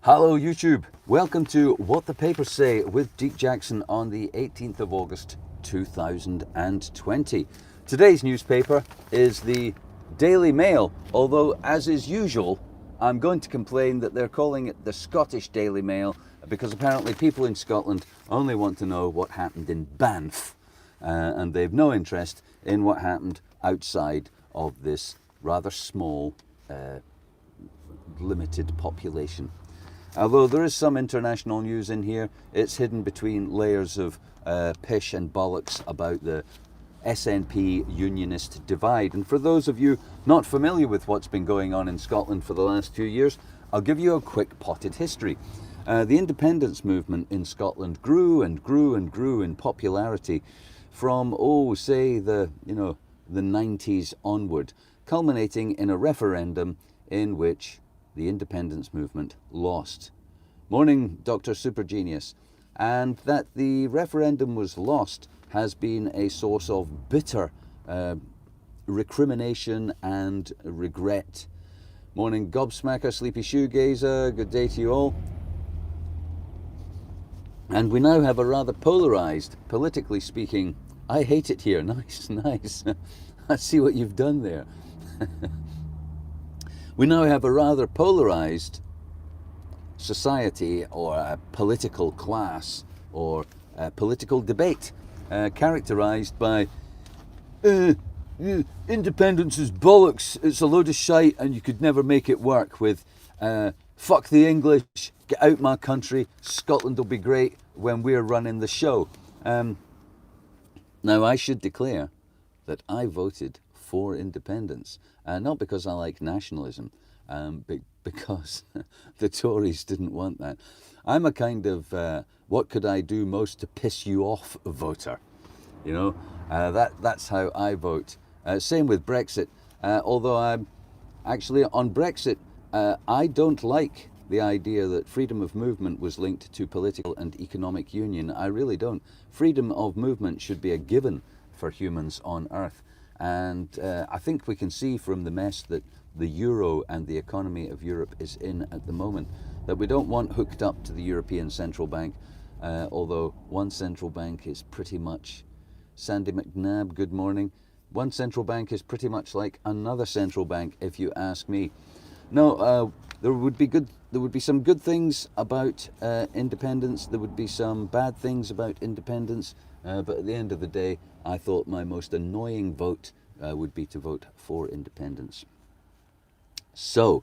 Hello YouTube, welcome to What the Papers Say with Deek Jackson on the 18th of August 2020. Today's newspaper is the Daily Mail, although as is usual I'm going to complain that they're calling it the Scottish Daily Mail because apparently people in Scotland only want to know what happened in Banff and they've no interest in what happened outside of this rather small limited population. Although there is some international news in here, it's hidden between layers of pish and bollocks about the SNP unionist divide. And for those of you not familiar with what's been going on in Scotland for the last few years, I'll give you a quick potted history. The independence movement in Scotland grew and grew and grew in popularity from, say, the 90s onward, culminating in a referendum in which the independence movement lost. Morning, Dr. Super Genius. And that the referendum was lost has been a source of bitter recrimination and regret. Morning, Gobsmacker, Sleepy Shoegazer, good day to you all. And we now have a rather polarised, politically speaking, I hate it here, nice, nice. I see what you've done there. We now have a rather polarised society or a political class or a political debate characterised by independence is bollocks, it's a load of shite and you could never make it work, with fuck the English, get out my country, Scotland will be great when we're running the show. Now I should declare that I voted for independence. Not because I like nationalism, because the Tories didn't want that. I'm a kind of what could I do most to piss you off voter. You know, that's how I vote. Same with Brexit, although I'm actually on Brexit, I don't like the idea that freedom of movement was linked to political and economic union. I really don't. Freedom of movement should be a given for humans on Earth. And I think we can see from the mess that the euro and the economy of Europe is in at the moment that we don't want hooked up to the European Central Bank, although one central bank is pretty much, Sandy McNabb, good morning, one central bank is pretty much like another central bank if you ask me. No, there would be some good things about independence, there would be some bad things about independence, but at the end of the day I thought my most annoying vote would be to vote for independence. So,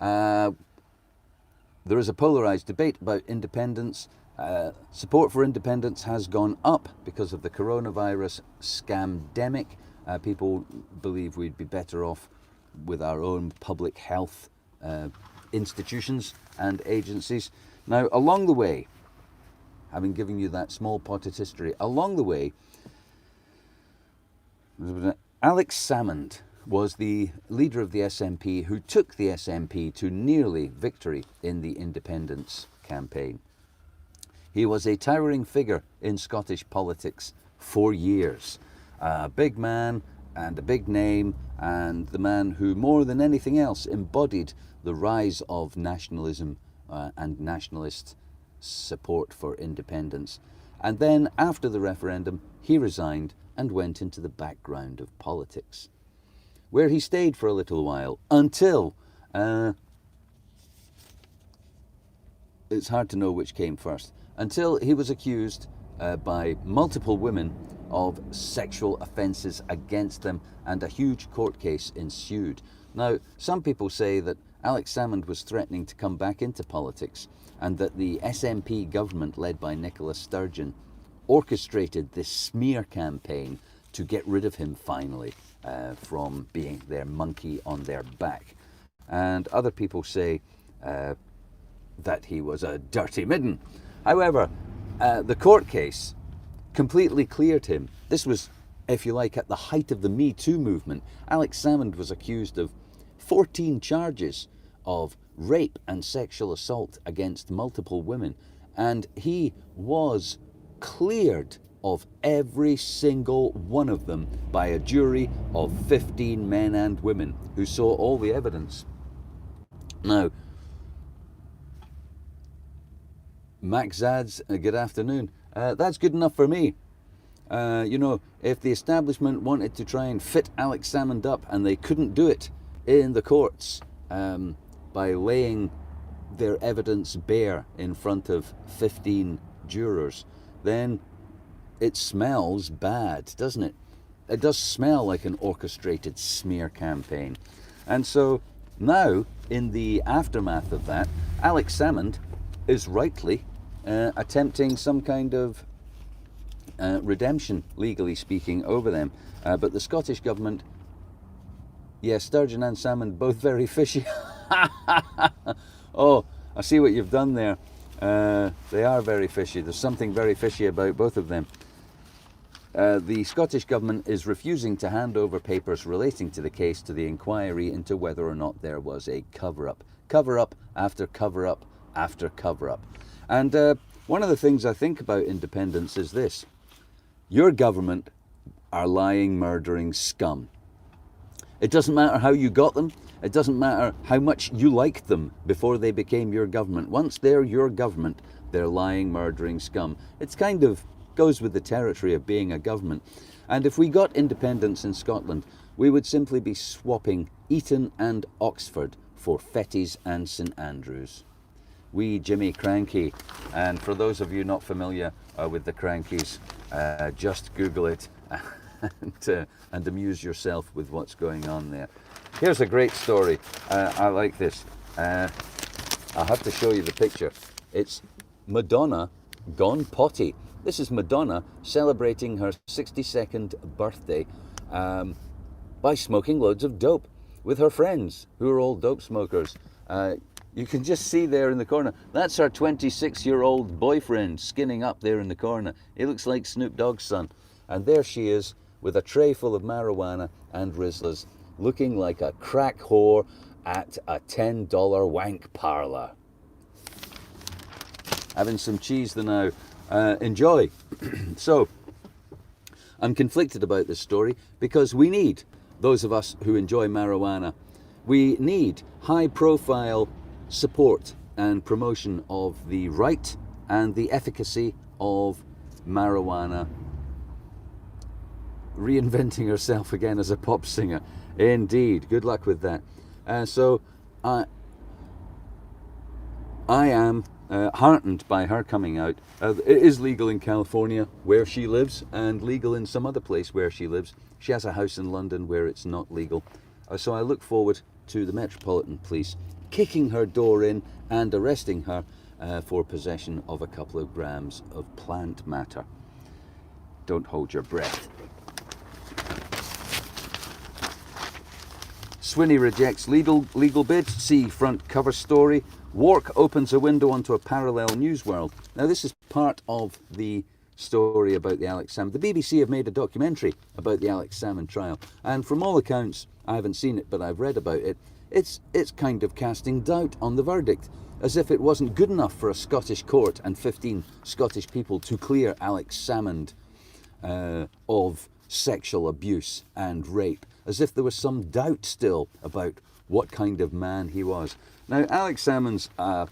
there is a polarised debate about independence. Support for independence has gone up because of the coronavirus scamdemic. People believe we'd be better off with our own public health institutions and agencies. Now, along the way, having given you that small potted history, along the way, Alex Salmond was the leader of the SNP who took the SNP to nearly victory in the independence campaign. He was a towering figure in Scottish politics for years. A big man and a big name, and the man who more than anything else embodied the rise of nationalism and nationalist support for independence. And then after the referendum he resigned and went into the background of politics, where he stayed for a little while until, it's hard to know which came first, until he was accused by multiple women of sexual offences against them, and a huge court case ensued. Now, some people say that Alex Salmond was threatening to come back into politics, and that the SNP government led by Nicola Sturgeon orchestrated this smear campaign to get rid of him finally from being their monkey on their back. And other people say that he was a dirty midden. However, the court case completely cleared him. This was, if you like, at the height of the Me Too movement. Alex Salmond was accused of 14 charges of rape and sexual assault against multiple women, and he was cleared of every single one of them by a jury of 15 men and women who saw all the evidence. Now, Max Zads, good afternoon. That's good enough for me. If the establishment wanted to try and fit Alex Salmond up and they couldn't do it in the courts by laying their evidence bare in front of 15 jurors, then it smells bad, doesn't it? It does smell like an orchestrated smear campaign. And so now, in the aftermath of that, Alex Salmond is rightly attempting some kind of redemption, legally speaking, over them. But the Scottish government, yes, Sturgeon and Salmond, both very fishy. Oh, I see what you've done there. They are very fishy. There's something very fishy about both of them. The Scottish government is refusing to hand over papers relating to the case to the inquiry into whether or not there was a cover-up. Cover-up after cover-up after cover-up. And one of the things I think about independence is this. Your government are lying, murdering scum. It doesn't matter how you got them. It doesn't matter how much you liked them before they became your government. Once they're your government, they're lying, murdering scum. It's kind of goes with the territory of being a government. And if we got independence in Scotland, we would simply be swapping Eton and Oxford for Fettes and St Andrews. Wee Jimmy Cranky. And for those of you not familiar with the Crankies, just Google it and amuse yourself with what's going on there. Here's a great story. I like this. I'll have to show you the picture. It's Madonna gone potty. This is Madonna celebrating her 62nd birthday by smoking loads of dope with her friends who are all dope smokers. You can just see there in the corner, that's her 26-year-old boyfriend skinning up there in the corner. He looks like Snoop Dogg's son. And there she is with a tray full of marijuana and Rizlas, looking like a crack whore at a $10 wank parlour. Having some cheese the now. Enjoy. So, I'm conflicted about this story because we need, those of us who enjoy marijuana, we need high-profile support and promotion of the right and the efficacy of marijuana reinventing herself again as a pop singer. Indeed, good luck with that. So I am heartened by her coming out. It is legal in California where she lives and legal in some other place where she lives. She has a house in London where it's not legal. So I look forward to the Metropolitan Police kicking her door in and arresting her for possession of a couple of grams of plant matter. Don't hold your breath. Swinney rejects legal bid. See front cover story. Wark opens a window onto a parallel news world. Now this is part of the story about the Alex Salmond. The BBC have made a documentary about the Alex Salmond trial, and from all accounts, I haven't seen it, but I've read about it, it's kind of casting doubt on the verdict, as if it wasn't good enough for a Scottish court and 15 Scottish people to clear Alex Salmond of sexual abuse and rape, as if there was some doubt still about what kind of man he was. Now, Alex Salmond's a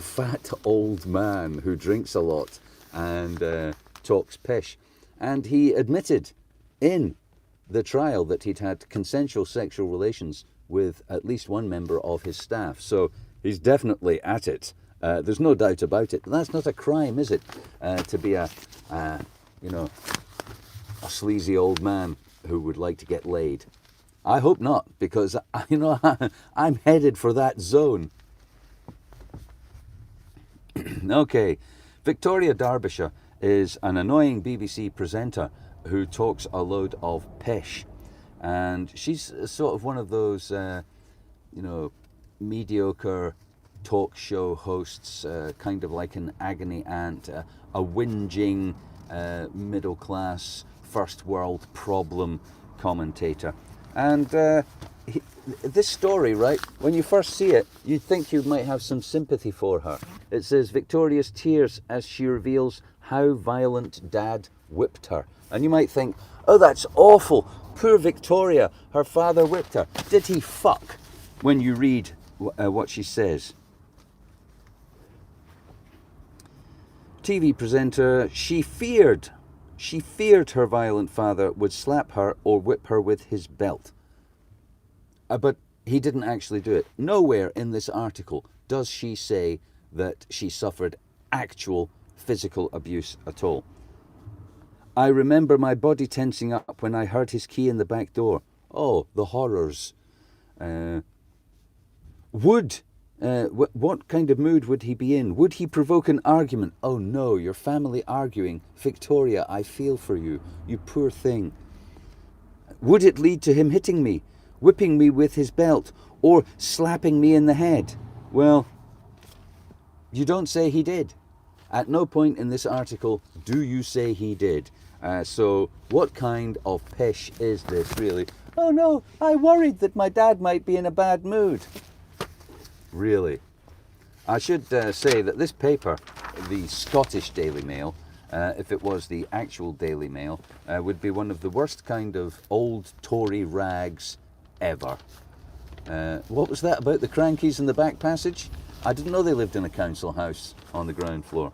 fat old man who drinks a lot and talks pish. And he admitted in the trial that he'd had consensual sexual relations with at least one member of his staff. So he's definitely at it. There's no doubt about it. That's not a crime, is it? To be a sleazy old man who would like to get laid. I hope not, because I'm headed for that zone. Okay, Victoria Derbyshire is an annoying BBC presenter who talks a load of pish, and she's sort of one of those, mediocre talk show hosts, kind of like an agony aunt, a whinging middle class first world problem commentator. And this story, right, when you first see it, you'd think you might have some sympathy for her. It says, Victoria's tears as she reveals how violent Dad whipped her. And you might think, oh, that's awful. Poor Victoria, her father whipped her. Did he fuck? When you read what she says. TV presenter, she feared her violent father would slap her or whip her with his belt. But he didn't actually do it. Nowhere in this article does she say that she suffered actual physical abuse at all. I remember my body tensing up when I heard his key in the back door. Oh, the horrors. What kind of mood would he be in? Would he provoke an argument? Oh no, your family arguing. Victoria, I feel for you. You poor thing. Would it lead to him hitting me, whipping me with his belt, or slapping me in the head? Well, you don't say he did. At no point in this article do you say he did. So what kind of pish is this, really? Oh no, I worried that my dad might be in a bad mood. Really? I should say that this paper, the Scottish Daily Mail, if it was the actual Daily Mail, would be one of the worst kind of old Tory rags ever. What was that about the Crankies in the back passage? I didn't know they lived in a council house on the ground floor.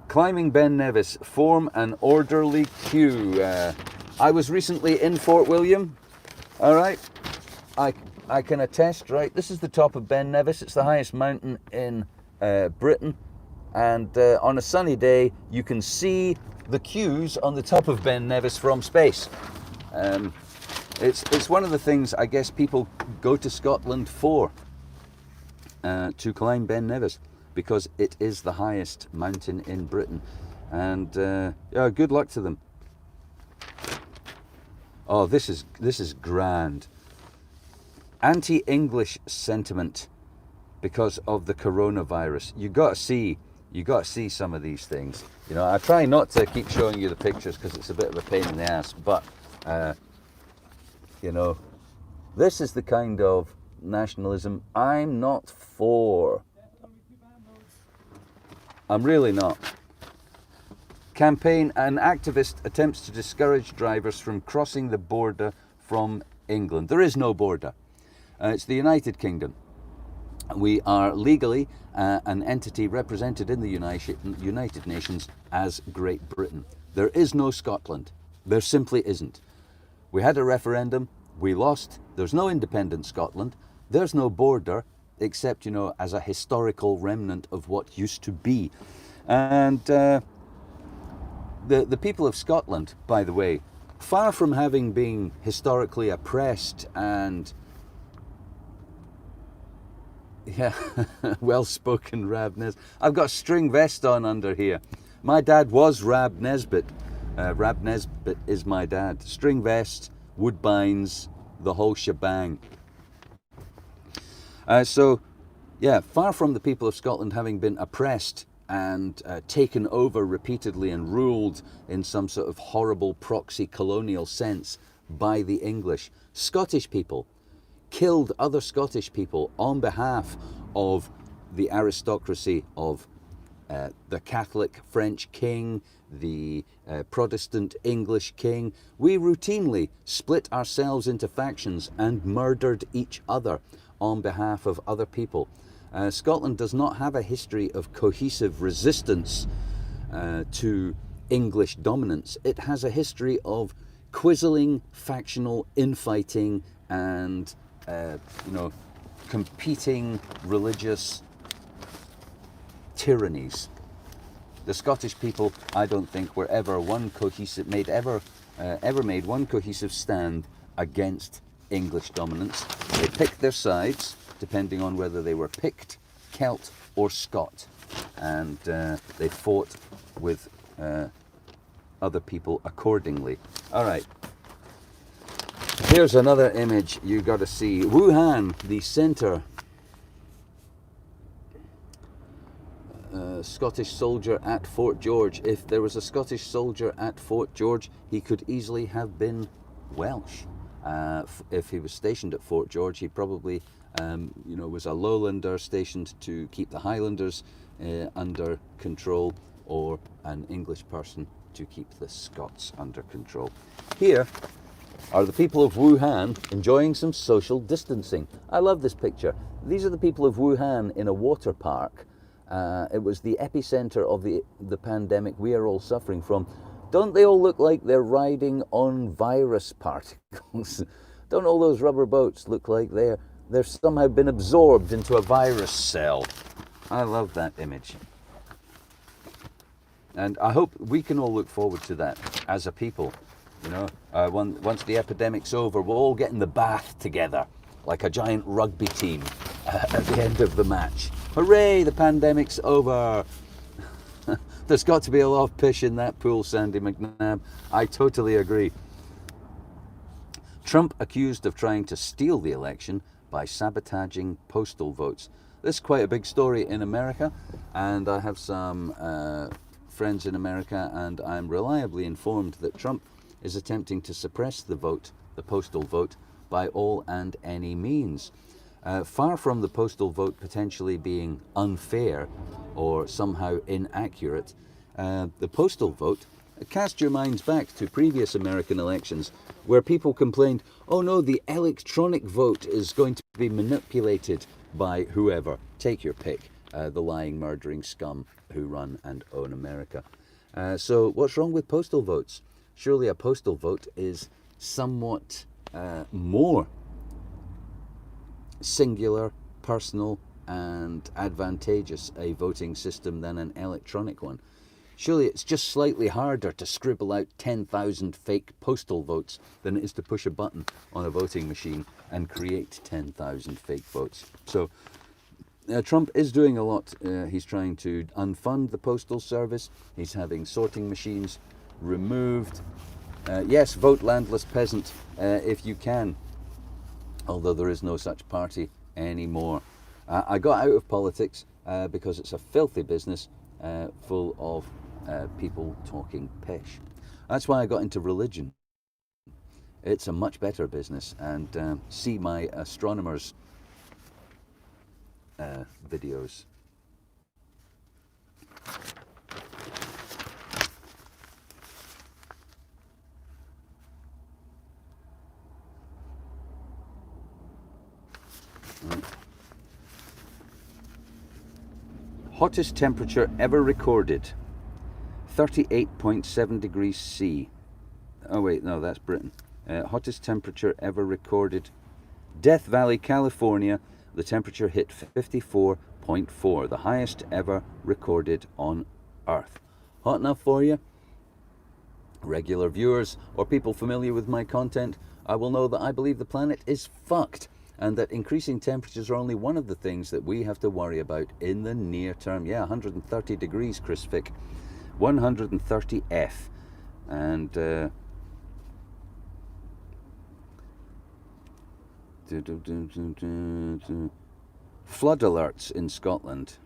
Climbing Ben Nevis, form an orderly queue. I was recently in Fort William. All right, I can attest. Right, this is the top of Ben Nevis. It's the highest mountain in Britain, and on a sunny day, you can see the queues on the top of Ben Nevis from space. It's one of the things I guess people go to Scotland for, to climb Ben Nevis, because it is the highest mountain in Britain. And yeah, good luck to them. Oh, this is grand. Anti-English sentiment because of the coronavirus. You got to see some of these things. You know, I try not to keep showing you the pictures because it's a bit of a pain in the ass, but you know, this is the kind of nationalism I'm not for. I'm really not. Campaign, an activist attempts to discourage drivers from crossing the border from England. There is no border. It's the United Kingdom. We are legally an entity represented in the United Nations as Great Britain. There is no Scotland. There simply isn't. We had a referendum. We lost. There's no independent Scotland. There's no border, except, you know, as a historical remnant of what used to be. And the people of Scotland, by the way, far from having been historically oppressed and, yeah, well-spoken Rab Nesbitt. I've got a string vest on under here. My dad was Rab Nesbitt. Rab Nesbitt is my dad. String vest, woodbines, the whole shebang. So, yeah, far from the people of Scotland having been oppressed and taken over repeatedly and ruled in some sort of horrible proxy colonial sense by the English, Scottish people killed other Scottish people on behalf of the aristocracy of the Catholic French king, the Protestant English king. We routinely split ourselves into factions and murdered each other on behalf of other people. Scotland does not have a history of cohesive resistance to English dominance. It has a history of quizzling, factional infighting, and you know, competing religious tyrannies. The Scottish people, I don't think, were ever one cohesive made one cohesive stand against English dominance. They picked their sides depending on whether they were Pict, Celt, or Scot, and they fought with other people accordingly. All right. Here's another image you got to see. Wuhan, the centre. Scottish soldier at Fort George. If there was a Scottish soldier at Fort George, he could easily have been Welsh. If he was stationed at Fort George, he probably, you know, was a lowlander stationed to keep the Highlanders under control, or an English person to keep the Scots under control. Here are the people of Wuhan enjoying some social distancing. I love this picture. These are the people of Wuhan in a water park. It was the epicenter of the pandemic we are all suffering from. Don't they all look like they're riding on virus particles? Don't all those rubber boats look like they've somehow been absorbed into a virus cell? I love that image. And I hope we can all look forward to that as a people. You know, once the epidemic's over, we'll all get in the bath together, like a giant rugby team at the end of the match. Hooray, the pandemic's over. There's got to be a lot of pish in that pool, Sandy McNabb. I totally agree. Trump accused of trying to steal the election by sabotaging postal votes. This is quite a big story in America, and I have some friends in America, and I'm reliably informed that Trump is attempting to suppress the vote, the postal vote, by all and any means. Far from the postal vote potentially being unfair or somehow inaccurate, the postal vote, cast your minds back to previous American elections where people complained, oh no, the electronic vote is going to be manipulated by whoever. Take your pick, the lying, murdering scum who run and own America. So what's wrong with postal votes? Surely a postal vote is somewhat more singular, personal, and advantageous a voting system than an electronic one. Surely it's just slightly harder to scribble out 10,000 fake postal votes than it is to push a button on a voting machine and create 10,000 fake votes. So Trump is doing a lot. He's trying to unfund the postal service. He's having sorting machines removed. Yes, vote landless peasant if you can. Although there is no such party anymore. I got out of politics because it's a filthy business full of people talking pish. That's why I got into religion. It's a much better business, and see my astronomers videos. Hottest temperature ever recorded, 38.7 degrees C. Oh wait, no, that's Britain. Hottest temperature ever recorded, Death Valley, California. The temperature hit 54.4, the highest ever recorded on Earth. Hot enough for you? Regular viewers or people familiar with my content, I will know that I believe the planet is fucked, and that increasing temperatures are only one of the things that we have to worry about in the near term. Yeah, 130 degrees, Chris Fick. 130 F. And flood alerts in Scotland.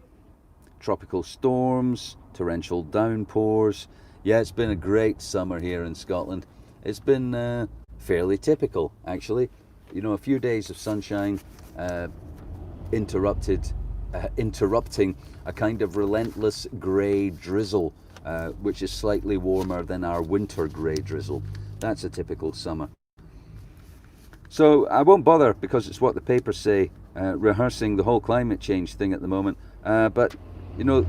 Tropical storms, torrential downpours. Yeah, it's been a great summer here in Scotland. It's been fairly typical, actually. You know, a few days of sunshine interrupting a kind of relentless grey drizzle, which is slightly warmer than our winter grey drizzle. That's a typical summer. So I won't bother, because it's what the papers say, rehearsing the whole climate change thing at the moment. But, you know,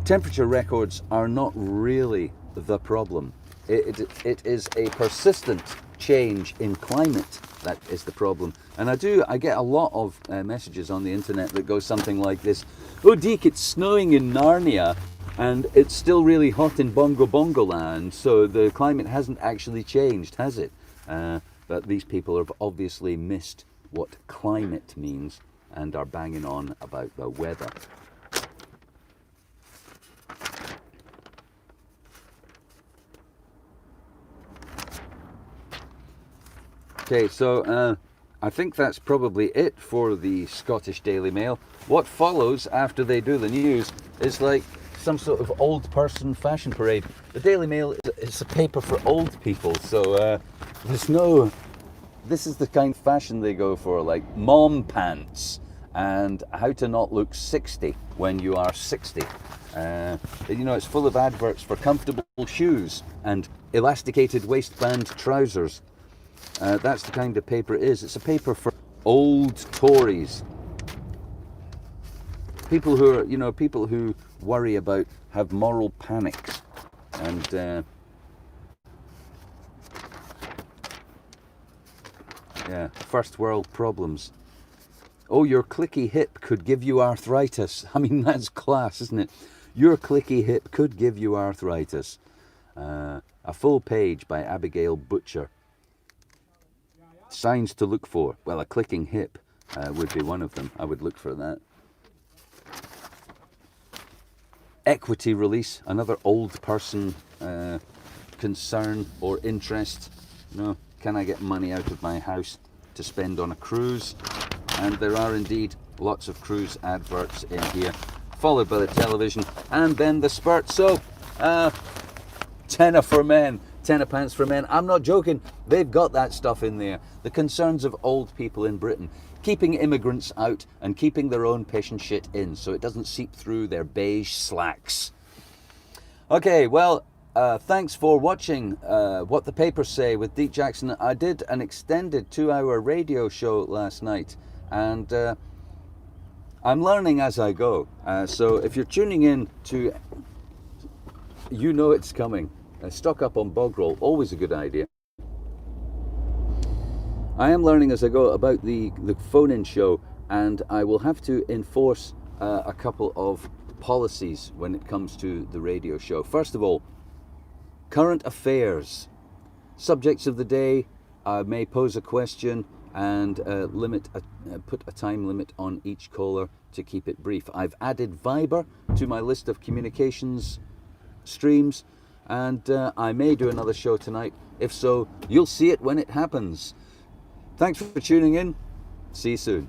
temperature records are not really the problem. It is a persistent change in climate that is the problem. And I get a lot of messages on the internet that go something like this: oh Deek, it's snowing in Narnia and it's still really hot in Bongo Bongo land, so the climate hasn't actually changed, has it? But these people have obviously missed what climate means and are banging on about the weather. Okay, so I think that's probably it for the Scottish Daily Mail. What follows after they do the news is like some sort of old person fashion parade. The Daily Mail is a paper for old people, so this is the kind of fashion they go for, like mom pants and how to not look 60 when you are 60. You know, it's full of adverts for comfortable shoes and elasticated waistband trousers. That's the kind of paper it is. It's a paper for old Tories. People who are, you know, people who worry about, have moral panics, and yeah, first world problems. Oh, your clicky hip could give you arthritis. I mean, that's class, isn't it? Your clicky hip could give you arthritis. A full page by Abigail Butcher. Signs to look for. Well, a clicking hip would be one of them. I would look for that. Equity release, another old person concern or interest. You know, can I get money out of my house to spend on a cruise? And there are indeed lots of cruise adverts in here, followed by the television, and then the spurt. So, tenner for men, tenner pants for men. I'm not joking, they've got that stuff in there. The concerns of old people in Britain, keeping immigrants out and keeping their own piss and shit in so it doesn't seep through their beige slacks. Okay, well, thanks for watching What the Papers Say with Deek Jackson. I did an extended 2-hour radio show last night, and I'm learning as I go. So if you're tuning in to, you know it's coming. Stock up on bog roll, always a good idea. I am learning as I go about the phone-in show, and I will have to enforce a couple of policies when it comes to the radio show. First of all, current affairs. Subjects of the day, I may pose a question and put a time limit on each caller to keep it brief. I've added Viber to my list of communications streams, and I may do another show tonight. If so, you'll see it when it happens. Thanks for tuning in. See you soon.